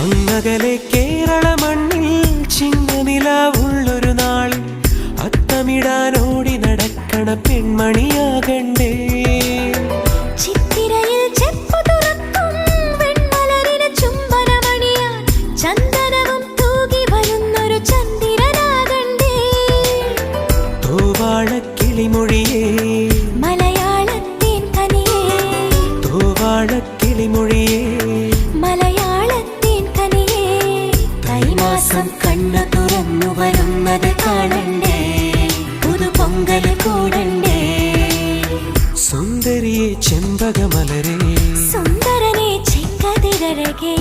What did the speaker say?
അങ്ങകലെ കേരള മണ്ണിൽ ചിങ്ങനിലാവുള്ളൊരു നാളിൽ അത്തമിടാനോടി നടക്കണ പെൺമണിയാകണ്ടേ. ചിത്തിരയിൽ ചെപ്പു തുറക്കും വെൺമലരിന് ചുംബനമണിയാൻ ചന്ദനവും തൂകി വരുന്നൊരു ചന്ദ്രനാകണ്ടേ. തൂവാളക്കിളിമൊഴിയേ മലയാളത്തിൻ കനിയേ, തൂവാളക്കിളിമൊഴിയേ മലയാളത്തിൻ കനിയേ. തൈമാസം കണ്ണു തുറന്നു വരുന്നത് കാണണ്ടേ, പുതുപൊങ്കല് കൂടണ്ടേ. സുന്ദരിയെ ചെമ്പകമലരേ, സുന്ദരനെ ചെങ്കതിരഴകേ.